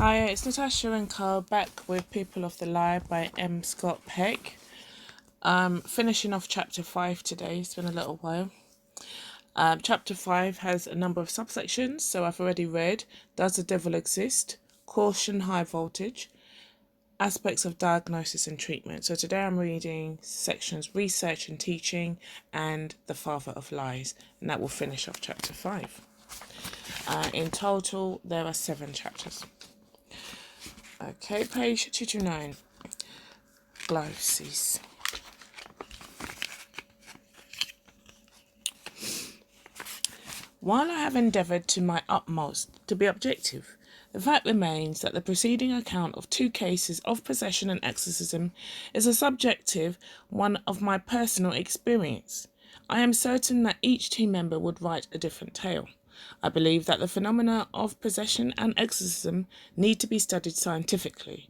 Hi, it's Natasha N.K.O back with People of the Lie by M. Scott Peck. Finishing off chapter 5 today. It's been a little while. Chapter 5 has a number of subsections, so I've already read Does the Devil Exist? Caution High Voltage, Aspects of Diagnosis and Treatment. So today I'm reading sections Research and Teaching and The Father of Lies, and that will finish off chapter 5. In total, there are 7 chapters. Okay, page 229. Glosses. While I have endeavoured to my utmost to be objective, the fact remains that the preceding account of 2 cases of possession and exorcism is a subjective one of my personal experience. I am certain that each team member would write a different tale. I believe that the phenomena of possession and exorcism need to be studied scientifically.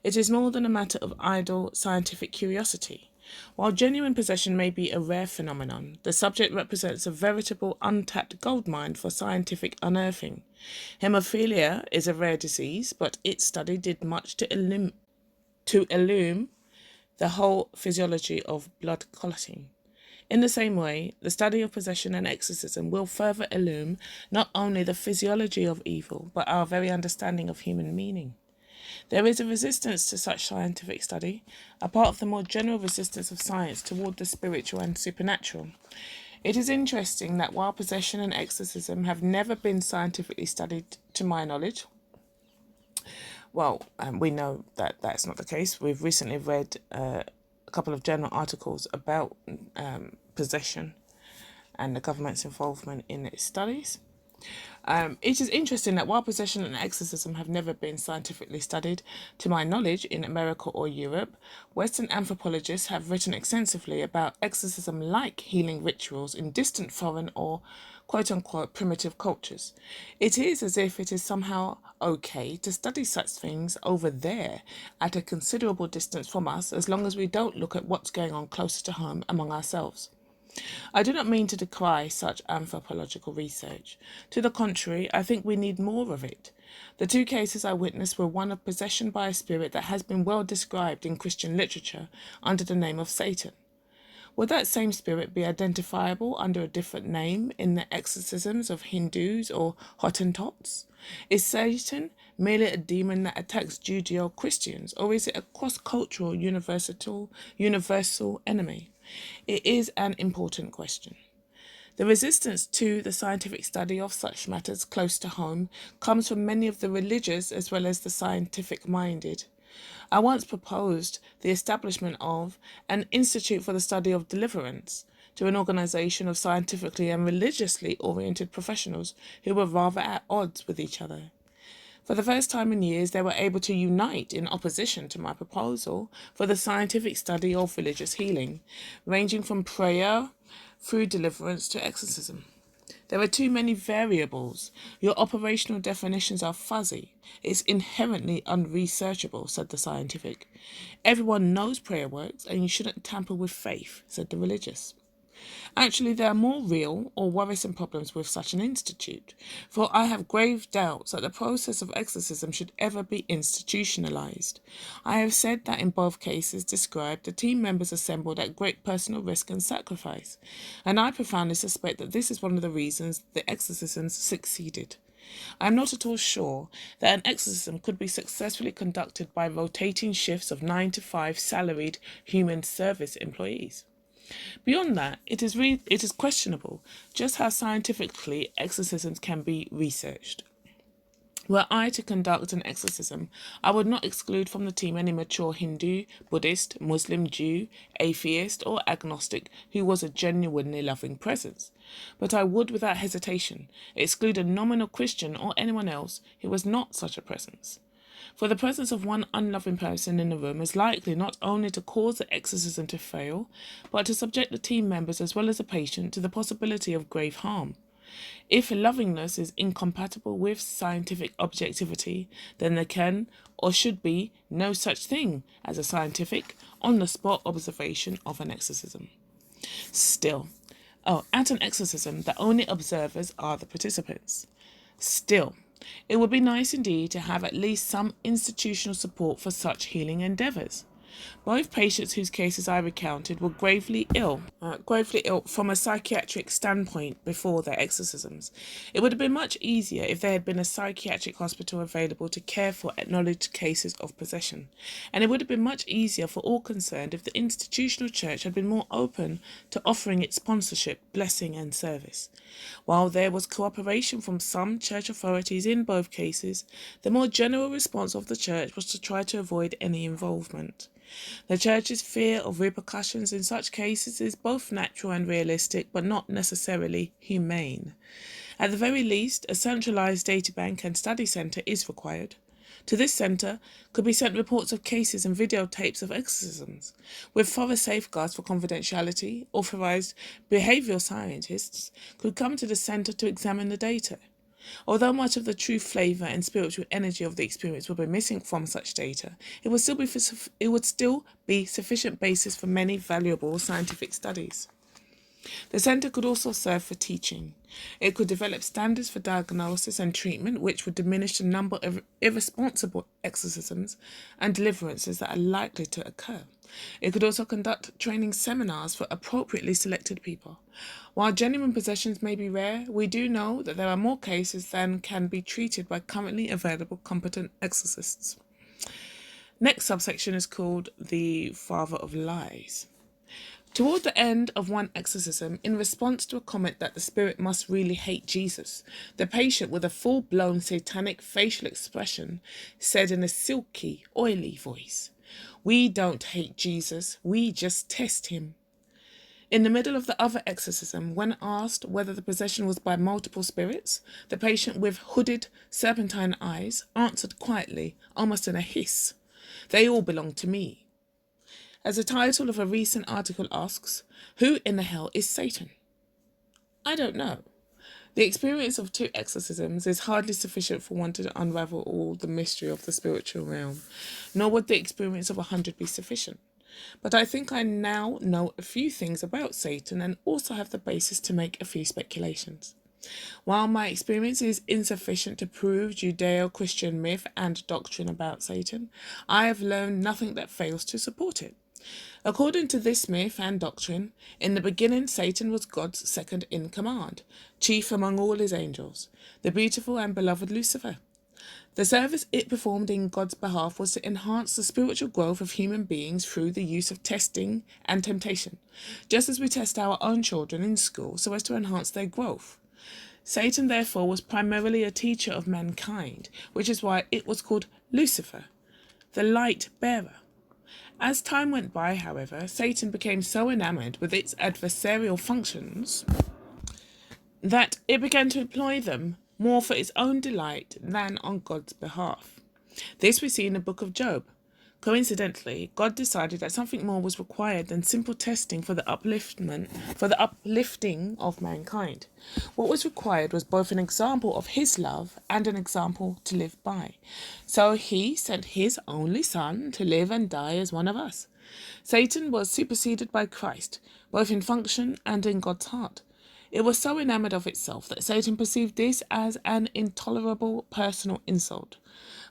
It is more than a matter of idle scientific curiosity. While genuine possession may be a rare phenomenon, the subject represents a veritable untapped goldmine for scientific unearthing. Hemophilia is a rare disease, but its study did much to illume the whole physiology of blood clotting. In the same way, the study of possession and exorcism will further illume not only the physiology of evil, but our very understanding of human meaning. There is a resistance to such scientific study, a part of the more general resistance of science toward the spiritual and supernatural. It is interesting that while possession and exorcism have never been scientifically studied to my knowledge, we know that that's not the case. We've recently read a couple of journal articles about possession and the government's involvement in its studies. It is interesting that while possession and exorcism have never been scientifically studied, to my knowledge, in America or Europe, Western anthropologists have written extensively about exorcism-like healing rituals in distant foreign or quote-unquote primitive cultures. It is as if it is somehow okay to study such things over there at a considerable distance from us, as long as we don't look at what's going on closer to home among ourselves. I do not mean to decry such anthropological research. To the contrary, I think we need more of it. The 2 cases I witnessed were one of possession by a spirit that has been well described in Christian literature under the name of Satan. Would that same spirit be identifiable under a different name in the exorcisms of Hindus or Hottentots? Is Satan merely a demon that attacks Judeo-Christians, or is it a cross-cultural universal enemy? It is an important question. The resistance to the scientific study of such matters close to home comes from many of the religious as well as the scientific-minded. I once proposed the establishment of an Institute for the Study of Deliverance to an organisation of scientifically and religiously oriented professionals who were rather at odds with each other. For the first time in years, they were able to unite in opposition to my proposal for the scientific study of religious healing, ranging from prayer through deliverance to exorcism. There are too many variables. Your operational definitions are fuzzy. It's inherently unresearchable, said the scientific. Everyone knows prayer works, and you shouldn't tamper with faith, said the religious. Actually, there are more real or worrisome problems with such an institute, for I have grave doubts that the process of exorcism should ever be institutionalized. I have said that in both cases described, the team members assembled at great personal risk and sacrifice, and I profoundly suspect that this is one of the reasons the exorcisms succeeded. I am not at all sure that an exorcism could be successfully conducted by rotating shifts of 9 to 5 salaried human service employees. Beyond that, it is questionable just how scientifically exorcisms can be researched. Were I to conduct an exorcism, I would not exclude from the team any mature Hindu, Buddhist, Muslim, Jew, atheist, or agnostic who was a genuinely loving presence. But I would, without hesitation, exclude a nominal Christian or anyone else who was not such a presence. For the presence of one unloving person in the room is likely not only to cause the exorcism to fail, but to subject the team members as well as the patient to the possibility of grave harm. If lovingness is incompatible with scientific objectivity, then there can or should be no such thing as a scientific, on-the-spot observation of an exorcism. At an exorcism, the only observers are the participants. Still, It would be nice indeed to have at least some institutional support for such healing endeavours. Both patients whose cases I recounted were gravely ill from a psychiatric standpoint before their exorcisms. It would have been much easier if there had been a psychiatric hospital available to care for acknowledged cases of possession, and it would have been much easier for all concerned if the institutional church had been more open to offering its sponsorship, blessing and service. While there was cooperation from some church authorities in both cases, the more general response of the church was to try to avoid any involvement. The Church's fear of repercussions in such cases is both natural and realistic, but not necessarily humane. At the very least, a centralised databank and study centre is required. To this centre could be sent reports of cases and videotapes of exorcisms. With thorough safeguards for confidentiality, authorised behavioural scientists could come to the centre to examine the data. Although much of the true flavour and spiritual energy of the experience will be missing from such data, it would still be sufficient basis for many valuable scientific studies. The centre could also serve for teaching. It could develop standards for diagnosis and treatment which would diminish the number of irresponsible exorcisms and deliverances that are likely to occur. It could also conduct training seminars for appropriately selected people. While genuine possessions may be rare, we do know that there are more cases than can be treated by currently available competent exorcists. Next subsection is called the Father of Lies. Toward the end of one exorcism, in response to a comment that the spirit must really hate Jesus, the patient, with a full-blown satanic facial expression, said in a silky, oily voice, "We don't hate Jesus, we just test him." In the middle of the other exorcism, when asked whether the possession was by multiple spirits, the patient with hooded, serpentine eyes answered quietly, almost in a hiss, "They all belong to me." As the title of a recent article asks, who in the hell is Satan? I don't know. The experience of 2 exorcisms is hardly sufficient for one to unravel all the mystery of the spiritual realm, nor would the experience of 100 be sufficient. But I think I now know a few things about Satan and also have the basis to make a few speculations. While my experience is insufficient to prove Judeo-Christian myth and doctrine about Satan, I have learned nothing that fails to support it. According to this myth and doctrine, in the beginning Satan was God's second in command, chief among all his angels, the beautiful and beloved Lucifer. The service it performed in God's behalf was to enhance the spiritual growth of human beings through the use of testing and temptation, just as we test our own children in school so as to enhance their growth. Satan therefore was primarily a teacher of mankind, which is why it was called Lucifer, the light bearer. As time went by, however, Satan became so enamoured with its adversarial functions that it began to employ them more for its own delight than on God's behalf. This we see in the book of Job. Coincidentally, God decided that something more was required than simple testing for the uplifting of mankind. What was required was both an example of his love and an example to live by. So he sent his only son to live and die as one of us. Satan was superseded by Christ, both in function and in God's heart. It was so enamoured of itself that Satan perceived this as an intolerable personal insult.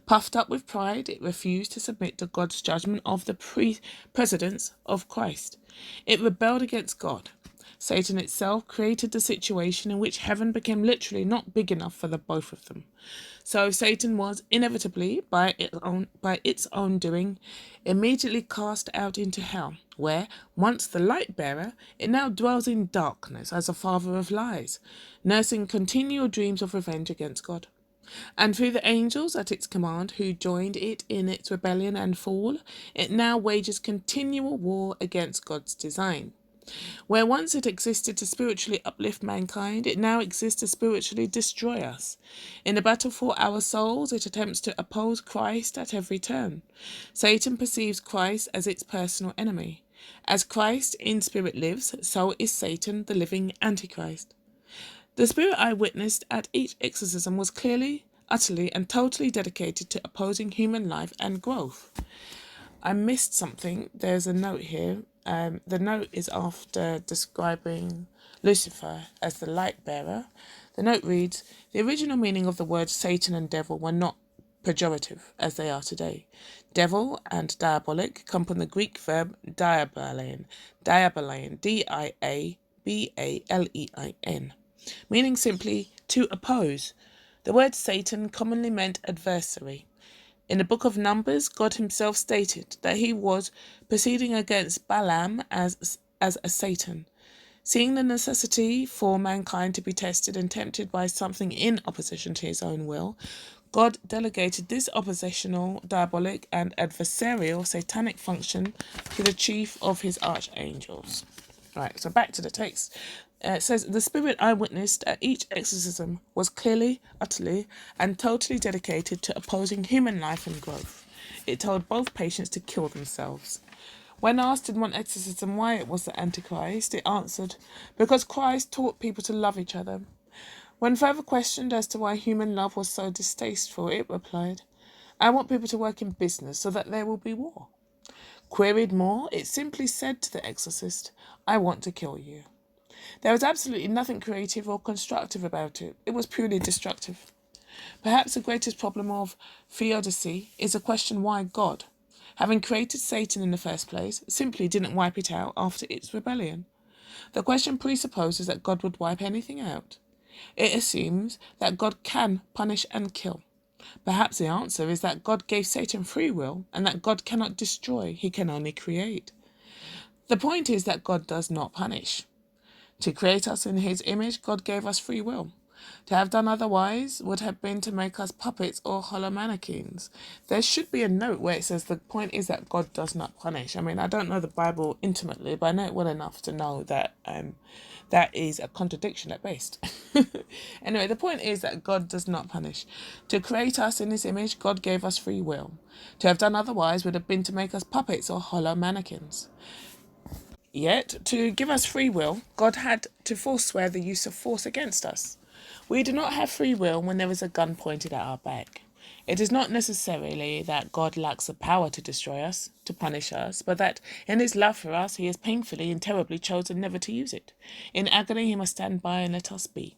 Puffed up with pride, it refused to submit to God's judgment of the precedence of Christ. It rebelled against God. Satan itself created the situation in which heaven became literally not big enough for the both of them. So Satan was inevitably, by its own doing, immediately cast out into hell, where, once the light bearer, it now dwells in darkness as a father of lies, nursing continual dreams of revenge against God. And through the angels at its command who joined it in its rebellion and fall, it now wages continual war against God's design. Where once it existed to spiritually uplift mankind, it now exists to spiritually destroy us. In the battle for our souls, it attempts to oppose Christ at every turn. Satan perceives Christ as its personal enemy. As Christ in spirit lives, so is Satan the living Antichrist. The spirit I witnessed at each exorcism was clearly, utterly and totally dedicated to opposing human life and growth. I missed something. There's a note here. The note is after describing Lucifer as the light bearer. The note reads, the original meaning of the words Satan and devil were not pejorative as they are today. Devil and diabolic come from the Greek verb diabalein, Diabalein, meaning simply to oppose. The word Satan commonly meant adversary. In the book of Numbers, God himself stated that he was proceeding against Balaam as a Satan. Seeing the necessity for mankind to be tested and tempted by something in opposition to his own will, God delegated this oppositional, diabolic, and adversarial satanic function to the chief of his archangels. Right, so back to the text. It says, the spirit I witnessed at each exorcism was clearly, utterly, and totally dedicated to opposing human life and growth. It told both patients to kill themselves. When asked in one exorcism why it was the Antichrist, it answered, because Christ taught people to love each other. When further questioned as to why human love was so distasteful, it replied, I want people to work in business so that there will be war. Queried more, it simply said to the exorcist, I want to kill you. There was absolutely nothing creative or constructive about it. It was purely destructive. Perhaps the greatest problem of theodicy is the question why God, having created Satan in the first place, simply didn't wipe it out after its rebellion. The question presupposes that God would wipe anything out. It assumes that God can punish and kill. Perhaps the answer is that God gave Satan free will and that God cannot destroy, he can only create. The point is that God does not punish. To create us in his image, God gave us free will. To have done otherwise would have been to make us puppets or hollow mannequins. There should be a note where it says the point is that God does not punish. I mean, I don't know the Bible intimately, but I know it well enough to know that that is a contradiction at best. Anyway, the point is that God does not punish. To create us in his image, God gave us free will. To have done otherwise would have been to make us puppets or hollow mannequins. Yet, to give us free will, God had to forswear the use of force against us. We do not have free will when there is a gun pointed at our back. It is not necessarily that God lacks the power to destroy us, to punish us, but that in his love for us he has painfully and terribly chosen never to use it. In agony he must stand by and let us be.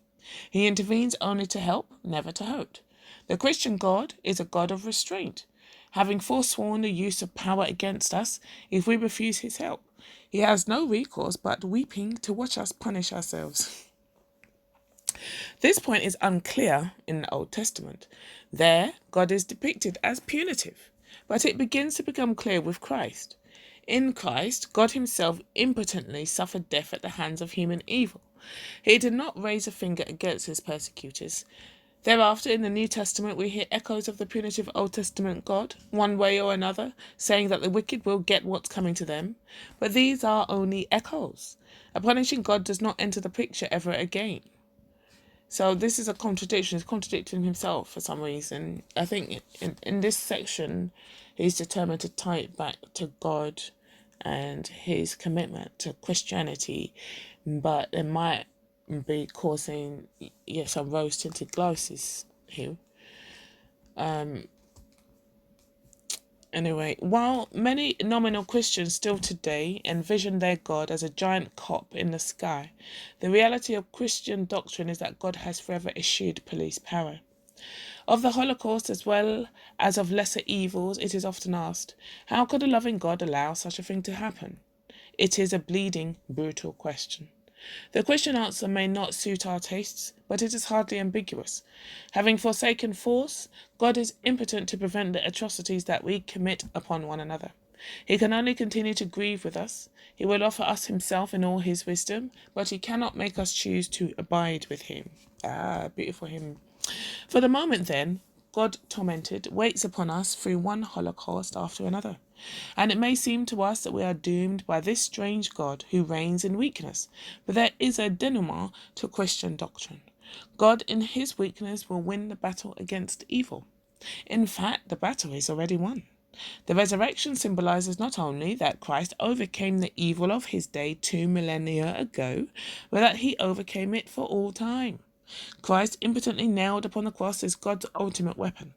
He intervenes only to help, never to hurt. The Christian God is a God of restraint, having forsworn the use of power against us if we refuse his help. He has no recourse but weeping to watch us punish ourselves. This point is unclear in the Old Testament. There, God is depicted as punitive, but it begins to become clear with Christ. In Christ, God himself impotently suffered death at the hands of human evil. He did not raise a finger against his persecutors. Thereafter, in the New Testament, we hear echoes of the punitive Old Testament God, one way or another, saying that the wicked will get what's coming to them. But these are only echoes. A punishing God does not enter the picture ever again. So this is a contradiction. He's contradicting himself for some reason. I think in this section, he's determined to tie it back to God and his commitment to Christianity. But it might be causing some rose-tinted glasses here. Anyway, while many nominal Christians still today envision their God as a giant cop in the sky, the reality of Christian doctrine is that God has forever eschewed police power. Of the Holocaust as well as of lesser evils, it is often asked, how could a loving God allow such a thing to happen? It is a bleeding, brutal question. The question answer may not suit our tastes, but it is hardly ambiguous. Having forsaken force, God is impotent to prevent the atrocities that we commit upon one another. He can only continue to grieve with us. He will offer us himself in all his wisdom, but he cannot make us choose to abide with him. Beautiful hymn. For the moment, then, God tormented waits upon us through one Holocaust after another. And it may seem to us that we are doomed by this strange God who reigns in weakness, but there is a denouement to Christian doctrine. God in his weakness will win the battle against evil. In fact, the battle is already won. The resurrection symbolizes not only that Christ overcame the evil of his day 2 millennia ago, but that he overcame it for all time. Christ impotently nailed upon the cross is God's ultimate weapon.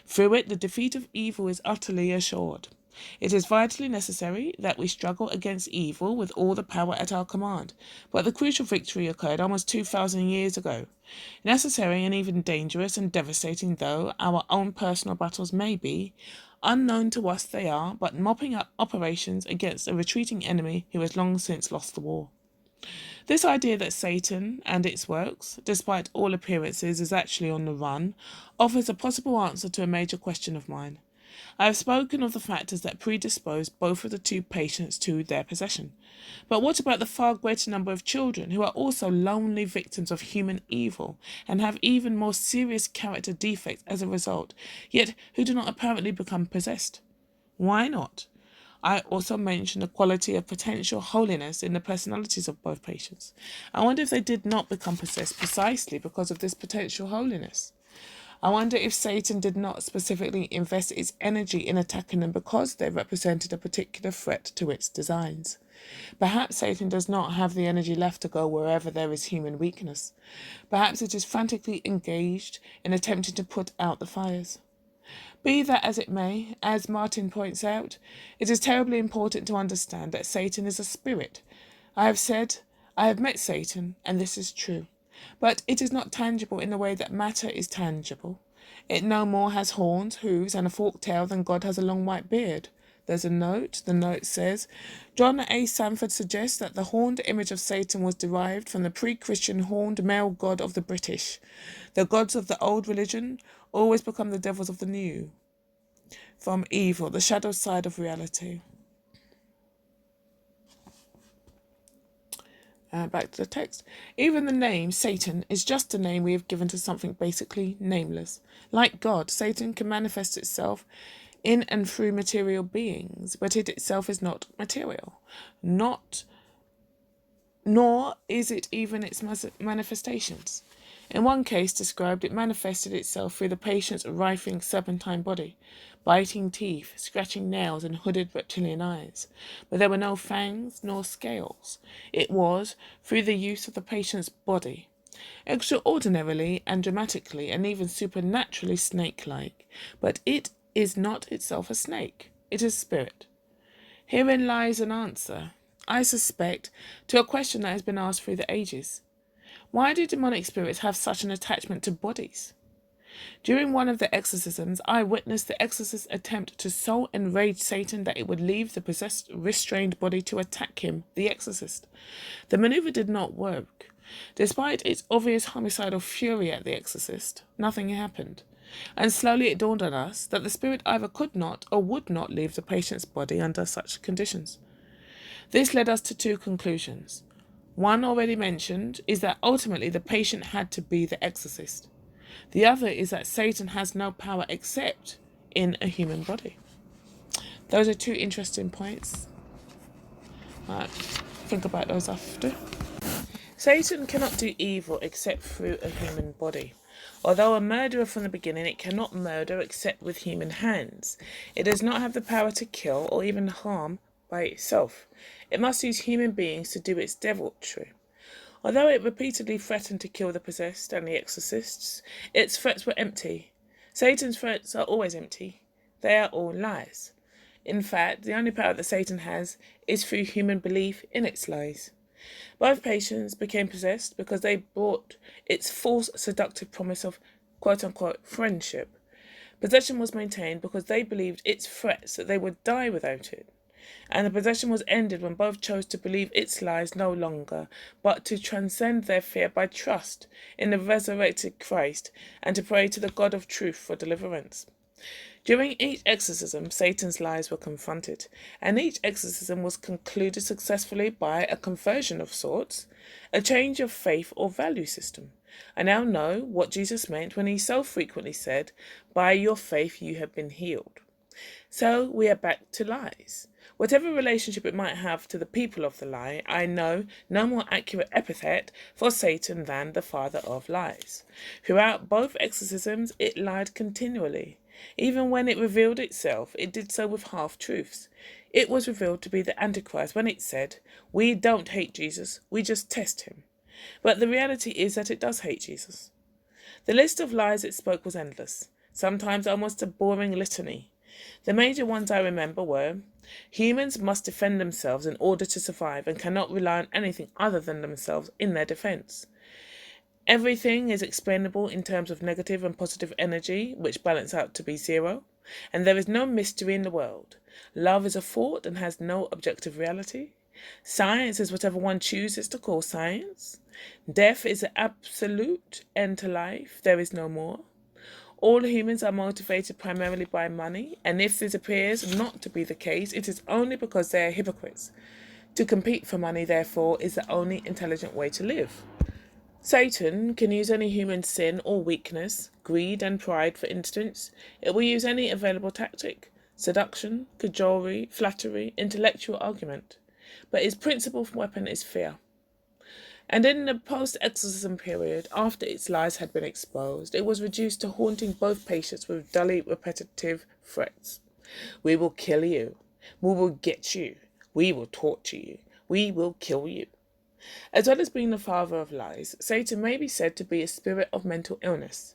Through it, the defeat of evil is utterly assured. It is vitally necessary that we struggle against evil with all the power at our command, but the crucial victory occurred almost 2,000 years ago. Necessary and even dangerous and devastating though our own personal battles may be, unknown to us they are, but mopping up operations against a retreating enemy who has long since lost the war. This idea that Satan and its works, despite all appearances, is actually on the run, offers a possible answer to a major question of mine. I have spoken of the factors that predispose both of the two patients to their possession. But what about the far greater number of children who are also lonely victims of human evil and have even more serious character defects as a result, yet who do not apparently become possessed? Why not? I also mentioned the quality of potential holiness in the personalities of both patients. I wonder if they did not become possessed precisely because of this potential holiness. I wonder if Satan did not specifically invest its energy in attacking them because they represented a particular threat to its designs. Perhaps Satan does not have the energy left to go wherever there is human weakness. Perhaps it is frantically engaged in attempting to put out the fires. Be that as it may, as Martin points out, it is terribly important to understand that Satan is a spirit. I have met Satan, and this is true. But it is not tangible in the way that matter is tangible. It no more has horns, hooves, and a forked tail than God has a long white beard. There's a note. The note says, John A. Sanford suggests that the horned image of Satan was derived from the pre-Christian horned male god of the British. The gods of the old religion always become the devils of the new. From evil, the shadow side of reality. Back to the text. Even the name Satan is just a name we have given to something basically nameless. Like God, Satan can manifest itself in and through material beings, but it itself is not material. Nor is it even its manifestations. In one case described, it manifested itself through the patient's writhing serpentine body, biting teeth, scratching nails, and hooded reptilian eyes. But there were no fangs nor scales. It was through the use of the patient's body, extraordinarily and dramatically and even supernaturally snake-like. But it is not itself a snake. It is spirit. Herein lies an answer, I suspect, to a question that has been asked through the ages. Why do demonic spirits have such an attachment to bodies? During one of the exorcisms, I witnessed the exorcist attempt to so enrage Satan that it would leave the possessed, restrained body to attack him, the exorcist. The maneuver did not work. Despite its obvious homicidal fury at the exorcist, nothing happened. And slowly it dawned on us that the spirit either could not or would not leave the patient's body under such conditions. This led us to two conclusions. One, already mentioned, is that ultimately the patient had to be the exorcist. The other is that Satan has no power except in a human body. Those are two interesting points. Think about those after. Satan cannot do evil except through a human body. Although a murderer from the beginning, it cannot murder except with human hands. It does not have the power to kill or even harm by itself. It must use human beings to do its deviltry. Although it repeatedly threatened to kill the possessed and the exorcists, its threats were empty. Satan's threats are always empty. They are all lies. In fact, the only power that Satan has is through human belief in its lies. Both patients became possessed because they bought its false seductive promise of quote-unquote friendship. Possession was maintained because they believed its threats that they would die without it. And the possession was ended when both chose to believe its lies no longer, but to transcend their fear by trust in the resurrected Christ and to pray to the God of truth for deliverance. During each exorcism, Satan's lies were confronted, and each exorcism was concluded successfully by a conversion of sorts, a change of faith or value system. I now know what Jesus meant when he so frequently said, "By your faith you have been healed." So we are back to lies. Whatever relationship it might have to the people of the lie, I know no more accurate epithet for Satan than the father of lies. Throughout both exorcisms, it lied continually. Even when it revealed itself, it did so with half-truths. It was revealed to be the Antichrist when it said, "We don't hate Jesus, we just test him." But the reality is that it does hate Jesus. The list of lies it spoke was endless, sometimes almost a boring litany. The major ones I remember were: humans must defend themselves in order to survive and cannot rely on anything other than themselves in their defense. Everything is explainable in terms of negative and positive energy, which balance out to be zero, and there is no mystery in the world. Love is a thought and has no objective reality. Science is whatever one chooses to call science. Death is the absolute end to life. There is no more. All humans are motivated primarily by money, and if this appears not to be the case, it is only because they are hypocrites. To compete for money, therefore, is the only intelligent way to live. Satan can use any human sin or weakness, greed and pride for instance. It will use any available tactic: seduction, cajolery, flattery, intellectual argument. But its principal weapon is fear. And in the post-exorcism period, after its lies had been exposed, it was reduced to haunting both patients with dully repetitive threats. We will kill you. We will get you. We will torture you. We will kill you. As well as being the father of lies, Satan may be said to be a spirit of mental illness.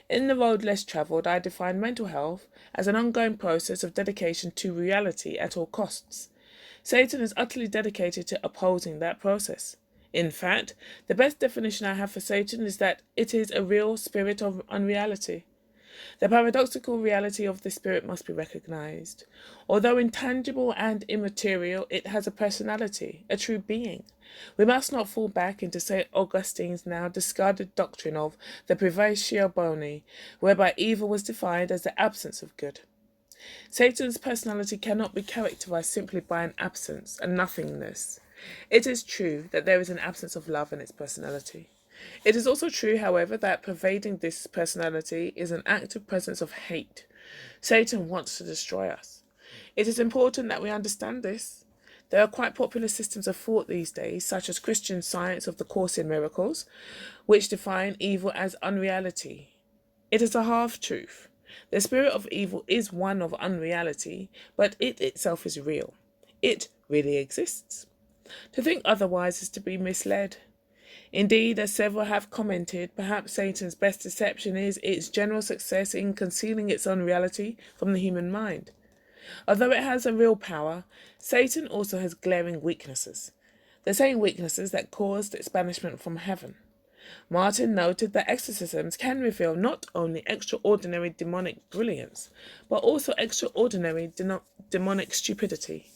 In The Road Less Travelled, I define mental health as an ongoing process of dedication to reality at all costs. Satan is utterly dedicated to opposing that process. In fact, the best definition I have for Satan is that it is a real spirit of unreality. The paradoxical reality of the spirit must be recognized. Although intangible and immaterial, it has a personality, a true being. We must not fall back into St. Augustine's now discarded doctrine of the privatio boni, whereby evil was defined as the absence of good. Satan's personality cannot be characterized simply by an absence, a nothingness. It is true that there is an absence of love in its personality. It is also true, however, that pervading this personality is an active presence of hate. Satan wants to destroy us. It is important that we understand this. There are quite popular systems of thought these days, such as Christian Science of the Course in Miracles, which define evil as unreality. It is a half-truth. The spirit of evil is one of unreality, but it itself is real. It really exists. To think otherwise is to be misled. Indeed, as several have commented, perhaps Satan's best deception is its general success in concealing its own reality from the human mind. Although it has a real power, Satan also has glaring weaknesses, the same weaknesses that caused its banishment from heaven. Martin noted that exorcisms can reveal not only extraordinary demonic brilliance, but also extraordinary demonic stupidity.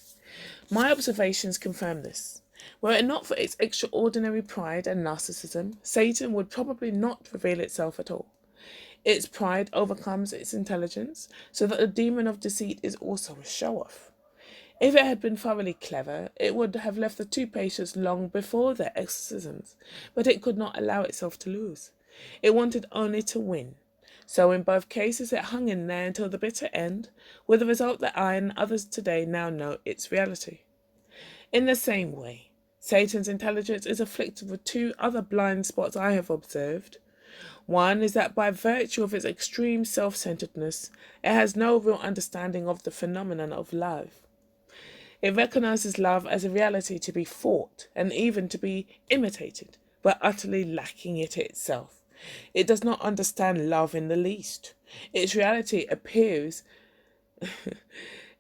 My observations confirm this. Were it not for its extraordinary pride and narcissism, Satan would probably not reveal itself at all. Its pride overcomes its intelligence, so that the demon of deceit is also a show-off. If it had been thoroughly clever, it would have left the two patients long before their exorcisms, but it could not allow itself to lose. It wanted only to win. So in both cases it hung in there until the bitter end, with the result that I and others today now know its reality. In the same way, Satan's intelligence is afflicted with two other blind spots I have observed. One is that by virtue of its extreme self-centeredness, it has no real understanding of the phenomenon of love. It recognizes love as a reality to be fought and even to be imitated, but utterly lacking it itself. It does not understand love in the least. Its reality appears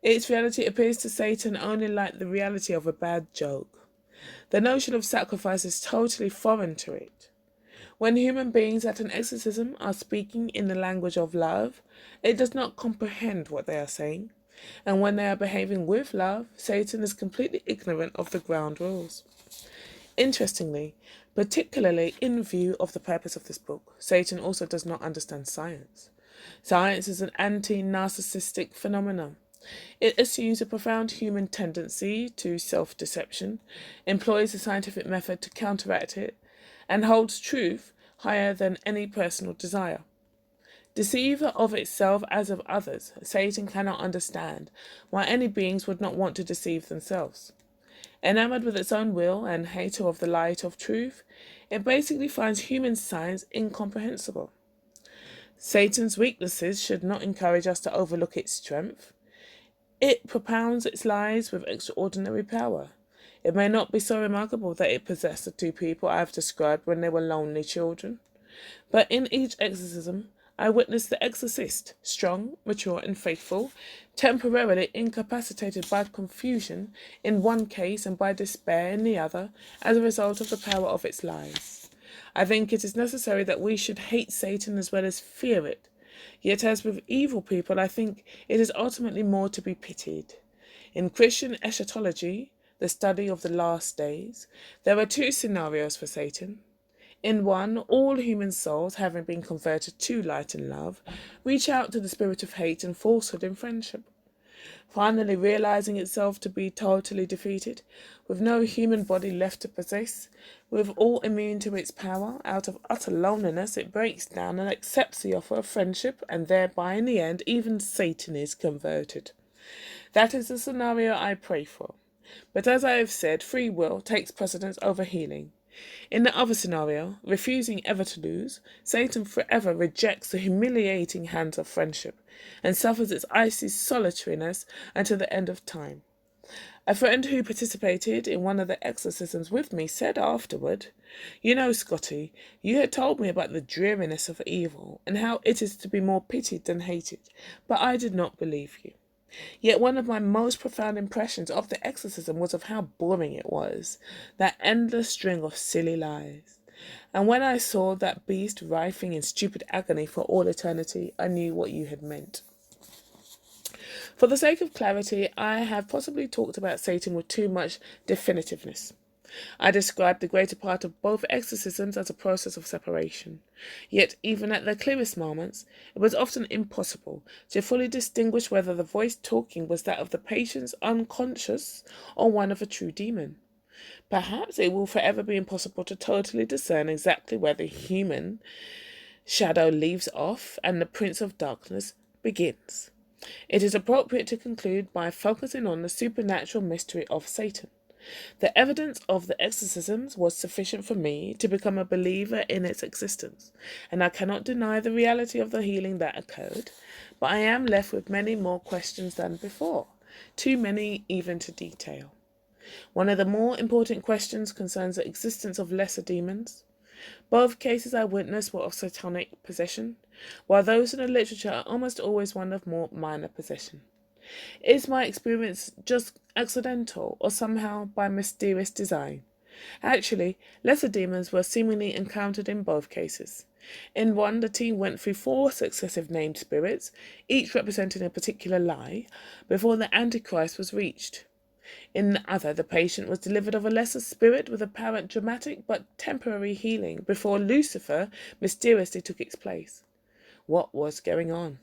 to Satan only like the reality of a bad joke. The notion of sacrifice is totally foreign to it. When human beings at an exorcism are speaking in the language of love, it does not comprehend what they are saying. And when they are behaving with love, Satan is completely ignorant of the ground rules. Interestingly, particularly in view of the purpose of this book, Satan also does not understand science. Science is an anti-narcissistic phenomenon. It assumes a profound human tendency to self-deception, employs the scientific method to counteract it, and holds truth higher than any personal desire. Deceiver of itself as of others, Satan cannot understand why any beings would not want to deceive themselves. Enamored with its own will and hater of the light of truth, it basically finds human science incomprehensible. Satan's weaknesses should not encourage us to overlook its strength. It propounds its lies with extraordinary power. It may not be so remarkable that it possessed the two people I have described when they were lonely children. But in each exorcism, I witnessed the exorcist, strong, mature, and faithful, temporarily incapacitated by confusion in one case and by despair in the other as a result of the power of its lies. I think it is necessary that we should hate Satan as well as fear it. Yet, as with evil people, I think it is ultimately more to be pitied. In Christian eschatology, the study of the last days, there are two scenarios for Satan. In one, all human souls, having been converted to light and love, reach out to the spirit of hate and falsehood in friendship. Finally realizing itself to be totally defeated, with no human body left to possess, with all immune to its power, out of utter loneliness it breaks down and accepts the offer of friendship, and thereby in the end even Satan is converted. That is the scenario I pray for. But as I have said, free will takes precedence over healing. In the other scenario, refusing ever to lose, Satan forever rejects the humiliating hands of friendship and suffers its icy solitariness until the end of time. A friend who participated in one of the exorcisms with me said afterward, "You know, Scotty, you had told me about the dreariness of evil and how it is to be more pitied than hated, but I did not believe you." Yet one of my most profound impressions of the exorcism was of how boring it was, that endless string of silly lies. And when I saw that beast writhing in stupid agony for all eternity, I knew what you had meant. For the sake of clarity, I have possibly talked about Satan with too much definitiveness. I described the greater part of both exorcisms as a process of separation. Yet, even at their clearest moments, it was often impossible to fully distinguish whether the voice talking was that of the patient's unconscious or one of a true demon. Perhaps it will forever be impossible to totally discern exactly where the human shadow leaves off and the Prince of Darkness begins. It is appropriate to conclude by focusing on the supernatural mystery of Satan. The evidence of the exorcisms was sufficient for me to become a believer in its existence, and I cannot deny the reality of the healing that occurred, but I am left with many more questions than before, too many even to detail. One of the more important questions concerns the existence of lesser demons. Both cases I witnessed were of satanic possession, while those in the literature are almost always one of more minor possession. Is my experience just accidental or somehow by mysterious design? Actually, lesser demons were seemingly encountered in both cases. In one, the team went through 4 successive named spirits, each representing a particular lie, before the Antichrist was reached. In the other, the patient was delivered of a lesser spirit with apparent dramatic but temporary healing before Lucifer mysteriously took its place. What was going on?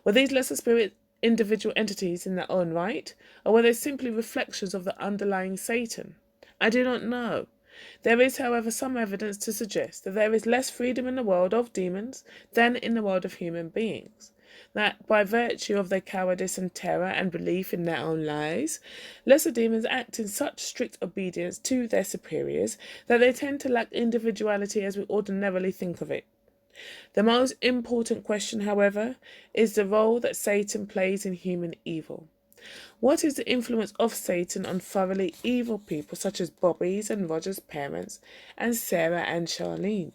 Were these lesser spirits individual entities in their own right, or were they simply reflections of the underlying Satan? I do not know. There is, however, some evidence to suggest that there is less freedom in the world of demons than in the world of human beings. That, by virtue of their cowardice and terror and belief in their own lies, lesser demons act in such strict obedience to their superiors that they tend to lack individuality as we ordinarily think of it. The most important question, however, is the role that Satan plays in human evil. What is the influence of Satan on thoroughly evil people such as Bobby's and Roger's parents and Sarah and Charlene?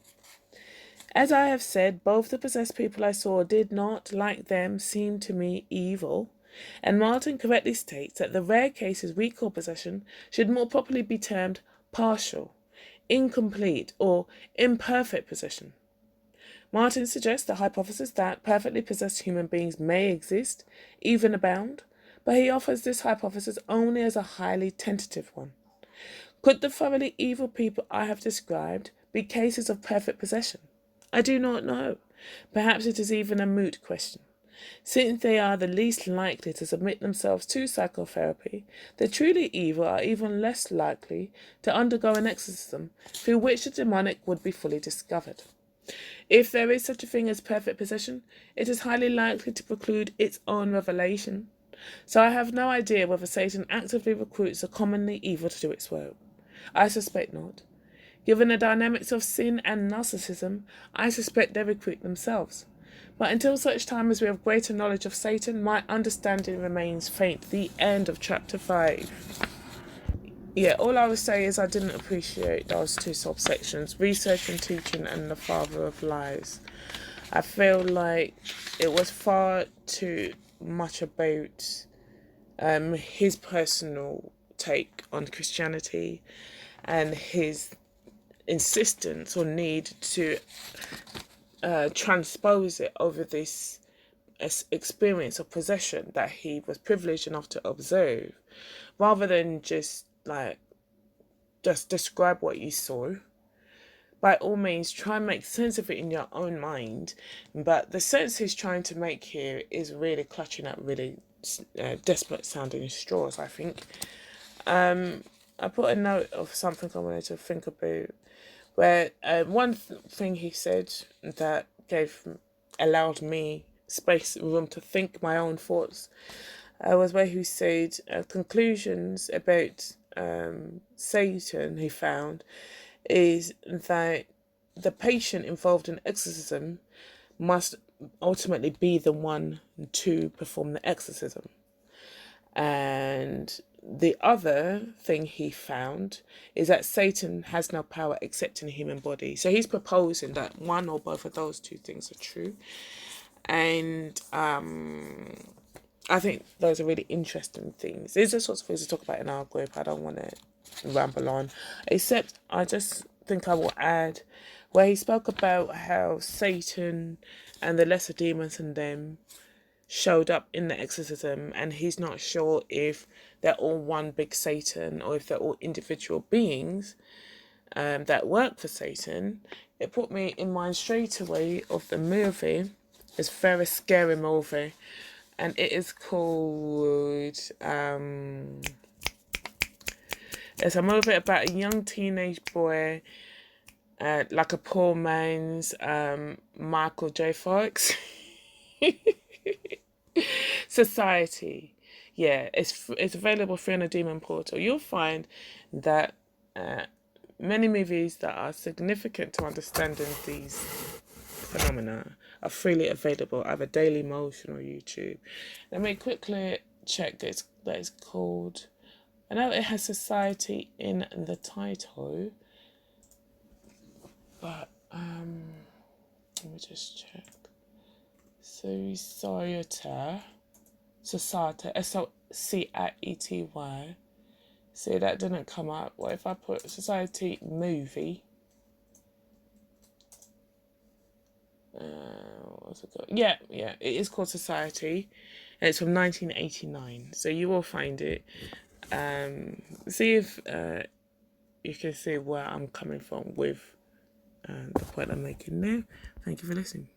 As I have said, both the possessed people I saw did not, like them, seem to me evil, and Martin correctly states that the rare cases we call possession should more properly be termed partial, incomplete, or imperfect possession. Martin suggests the hypothesis that perfectly possessed human beings may exist, even abound, but he offers this hypothesis only as a highly tentative one. Could the thoroughly evil people I have described be cases of perfect possession? I do not know. Perhaps it is even a moot question. Since they are the least likely to submit themselves to psychotherapy, the truly evil are even less likely to undergo an exorcism through which the demonic would be fully discovered. If there is such a thing as perfect possession, it is highly likely to preclude its own revelation. So I have no idea whether Satan actively recruits the commonly evil to do its work. I suspect not. Given the dynamics of sin and narcissism, I suspect they recruit themselves. But until such time as we have greater knowledge of Satan, my understanding remains faint. The end of chapter 5. Yeah, all I would say is I didn't appreciate those 2 subsections, research and teaching and the father of lies. I feel like it was far too much about his personal take on Christianity and his insistence or need to transpose it over this experience of possession that he was privileged enough to observe, rather than just describe what you saw. By all means, try and make sense of it in your own mind, but the sense he's trying to make here is really clutching at really desperate sounding straws, I think. I put a note of something I wanted to think about, where one thing he said that allowed me room to think my own thoughts, was where he said conclusions about Satan he found is that the patient involved in exorcism must ultimately be the one to perform the exorcism. And the other thing he found is that Satan has no power except in a human body. So he's proposing that one or both of those two things are true. And I think those are really interesting things. These are sorts of things to talk about in our group. I don't want to ramble on. Except I just think I will add where he spoke about how Satan and the lesser demons in them showed up in the exorcism, and he's not sure if they're all one big Satan or if they're all individual beings that work for Satan. It put me in mind straight away of the movie. It's a very scary movie, and it is called it's a movie about a young teenage boy, like a poor man's Michael J. Fox. Society. Yeah, it's available free on the Demon Portal. You'll find that many movies that are significant to understanding these phenomena are freely available, either Daily Motion or YouTube. Let me quickly check that it's called. I know it has Society in the title, but let me just check. Society, Society. See, that didn't come up. What if I put Society movie? What's it called? Yeah, it is called Society, and it's from 1989. So you will find it. See if you can see where I'm coming from with the point I'm making now. Thank you for listening.